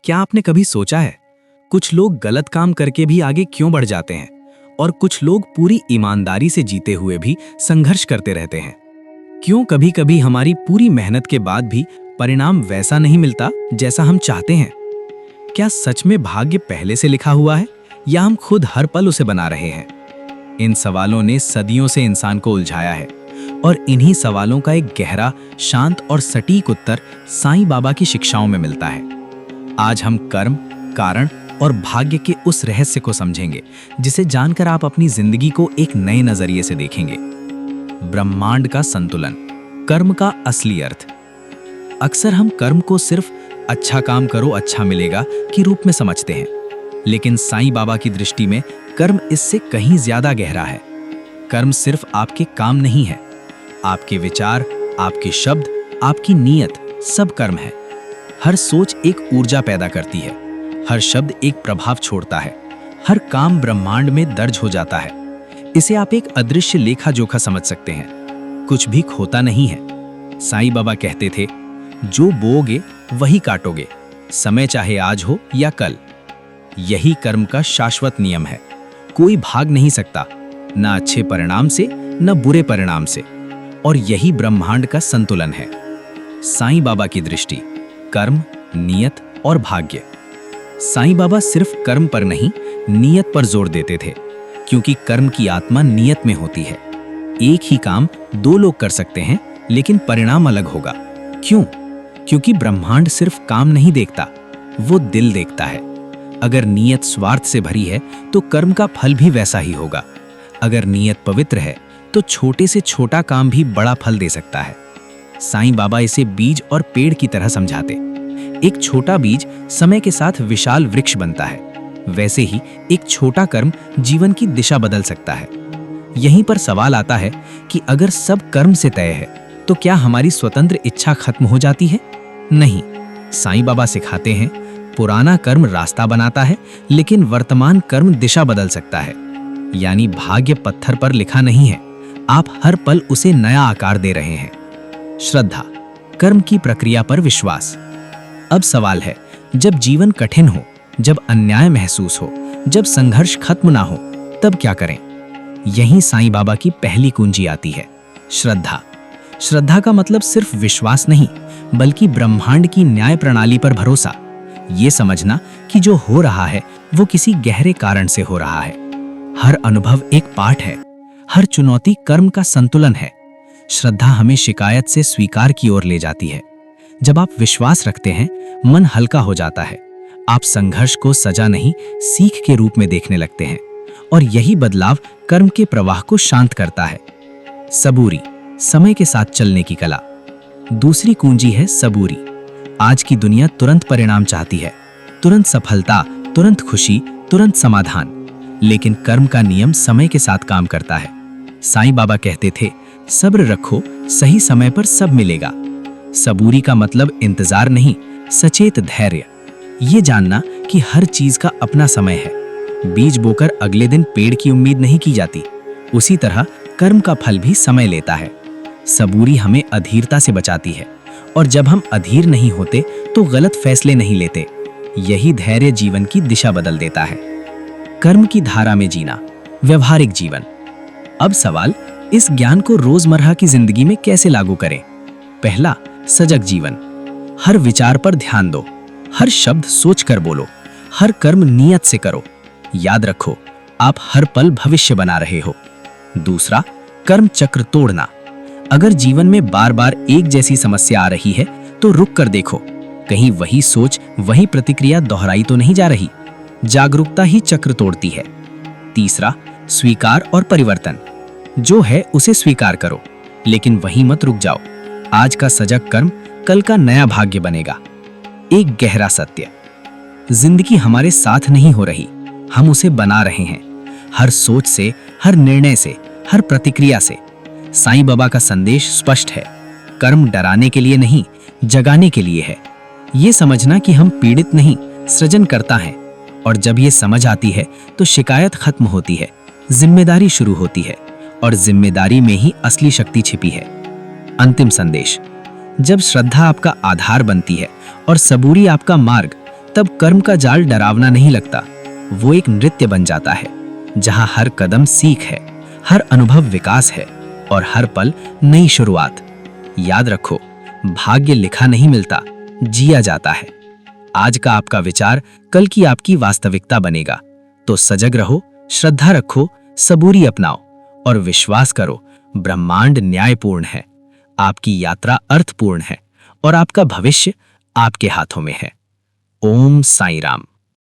क्या आपने कभी सोचा है, कुछ लोग गलत काम करके भी आगे क्यों बढ़ जाते हैं और कुछ लोग पूरी ईमानदारी से जीते हुए भी संघर्ष करते रहते हैं? क्यों कभी-कभी हमारी पूरी मेहनत के बाद भी परिणाम वैसा नहीं मिलता जैसा हम चाहते हैं? क्या सच में भाग्य पहले से लिखा हुआ है या हम खुद हर पल उसे बना रहे हैं? इन सवालों ने सदियों से इंसान को उलझाया है और इन्हीं सवालों का एक गहरा, शांत और सटीक उत्तर साईं बाबा की शिक्षाओं में मिलता है। आज हम कर्म, कारण और भाग्य के उस रहस्य को समझेंगे जिसे जानकर आप अपनी जिंदगी को एक नए नजरिए से देखेंगे। ब्रह्मांड का संतुलन, कर्म का असली अर्थ। अक्सर हम कर्म को सिर्फ अच्छा काम करो अच्छा मिलेगा के रूप में समझते हैं, लेकिन साईं बाबा की दृष्टि में कर्म इससे कहीं ज्यादा गहरा है। कर्म सिर्फ आपके काम नहीं है, आपके विचार, आपके शब्द, आपकी नीयत सब कर्म है। हर सोच एक ऊर्जा पैदा करती है, हर शब्द एक प्रभाव छोड़ता है, हर काम ब्रह्मांड में दर्ज हो जाता है। इसे आप एक अदृश्य लेखा जोखा समझ सकते हैं। कुछ भी खोता नहीं है। साईं बाबा कहते थे, जो बोओगे वही काटोगे, समय चाहे आज हो या कल। यही कर्म का शाश्वत नियम है। कोई भाग नहीं सकता, न अच्छे परिणाम से न बुरे परिणाम से। और यही ब्रह्मांड का संतुलन है। साईं बाबा की दृष्टि, कर्म, नियत और भाग्य। साईं बाबा सिर्फ कर्म पर नहीं, नियत पर जोर देते थे, क्योंकि कर्म की आत्मा नियत में होती है। एक ही काम दो लोग कर सकते हैं, लेकिन परिणाम अलग होगा। क्यों? क्योंकि ब्रह्मांड सिर्फ काम नहीं देखता, वो दिल देखता है। अगर नियत स्वार्थ से भरी है तो कर्म का फल भी वैसा ही होगा। अगर नियत पवित्र है तो छोटे से छोटा काम भी बड़ा फल दे सकता है। साईं बाबा इसे बीज और पेड़ की तरह समझाते। एक छोटा बीज समय के साथ विशाल वृक्ष बनता है, वैसे ही एक छोटा कर्म जीवन की दिशा बदल सकता है। यहीं पर सवाल आता है कि अगर सब कर्म से तय है तो क्या हमारी स्वतंत्र इच्छा खत्म हो जाती है? नहीं। साईं बाबा सिखाते हैं, पुराना कर्म रास्ता बनाता है, लेकिन वर्तमान कर्म दिशा बदल सकता है। यानी भाग्य पत्थर पर लिखा नहीं है, आप हर पल उसे नया आकार दे रहे हैं। श्रद्धा, कर्म की प्रक्रिया पर विश्वास। अब सवाल है, जब जीवन कठिन हो, जब अन्याय महसूस हो, जब संघर्ष खत्म ना हो, तब क्या करें? यहीं साईं बाबा की पहली कुंजी आती है, श्रद्धा। श्रद्धा का मतलब सिर्फ विश्वास नहीं, बल्कि ब्रह्मांड की न्याय प्रणाली पर भरोसा। ये समझना कि जो हो रहा है वो किसी गहरे कारण से हो रहा है। हर अनुभव एक पाठ है, हर चुनौती कर्म का संतुलन है। श्रद्धा हमें शिकायत से स्वीकार की ओर ले जाती है। जब आप विश्वास रखते हैं, मन हल्का हो जाता है। आप संघर्ष को सजा नहीं, सीख के रूप में देखने लगते हैं, और यही बदलाव कर्म के प्रवाह को शांत करता है। सबूरी, समय के साथ चलने की कला। दूसरी कुंजी है सबूरी। आज की दुनिया तुरंत परिणाम चाहती है, तुरंत सफलता, तुरंत खुशी, तुरंत समाधान। लेकिन कर्म का नियम समय के साथ काम करता है। साईं बाबा कहते थे, सब्र रखो, सही समय पर सब मिलेगा। सबूरी का मतलब इंतजार नहीं, सचेत धैर्य। ये जानना कि हर चीज का अपना समय है। बीज बोकर अगले दिन पेड़ की उम्मीद नहीं की जाती। उसी तरह कर्म का फल भी समय लेता है। सबूरी हमें अधीरता से बचाती है, और जब हम अधीर नहीं होते तो गलत फैसले नहीं लेते। यही धैर्य जीवन की दिशा बदल देता है। कर्म की धारा में जीना, व्यवहारिक जीवन। अब सवाल, इस ज्ञान को रोजमर्रा की जिंदगी में कैसे लागू करें? पहला, सजग जीवन। हर विचार पर ध्यान दो, हर शब्द सोचकर बोलो, हर कर्म नियत से करो। याद रखो, आप हर पल भविष्य बना रहे हो। दूसरा, कर्म चक्र तोड़ना। अगर जीवन में बार बार एक जैसी समस्या आ रही है तो रुक कर देखो, कहीं वही सोच, वही प्रतिक्रिया दोहराई तो नहीं जा रही। जागरूकता ही चक्र तोड़ती है। तीसरा, स्वीकार और परिवर्तन। जो है उसे स्वीकार करो, लेकिन वहीं मत रुक जाओ। आज का सजग कर्म कल का नया भाग्य बनेगा। एक गहरा सत्य, जिंदगी हमारे साथ नहीं हो रही, हम उसे बना रहे हैं। हर सोच से, हर निर्णय से, हर प्रतिक्रिया से। साईं बाबा का संदेश स्पष्ट है, कर्म डराने के लिए नहीं, जगाने के लिए है। ये समझना कि हम पीड़ित नहीं, सृजनकर्ता हैं। और जब ये समझ आती है तो शिकायत खत्म होती है, जिम्मेदारी शुरू होती है, और जिम्मेदारी में ही असली शक्ति छिपी है। अंतिम संदेश, जब श्रद्धा आपका आधार बनती है और सबूरी आपका मार्ग, तब कर्म का जाल डरावना नहीं लगता, वो एक नृत्य बन जाता है जहां हर कदम सीख है, हर अनुभव विकास है और हर पल नई शुरुआत। याद रखो, भाग्य लिखा नहीं मिलता, जिया जाता है। आज का आपका विचार कल की आपकी वास्तविकता बनेगा। तो सजग रहो, श्रद्धा रखो, सबूरी अपनाओ और विश्वास करो, ब्रह्मांड न्यायपूर्ण है, आपकी यात्रा अर्थपूर्ण है और आपका भविष्य आपके हाथों में है। ओम साईं राम।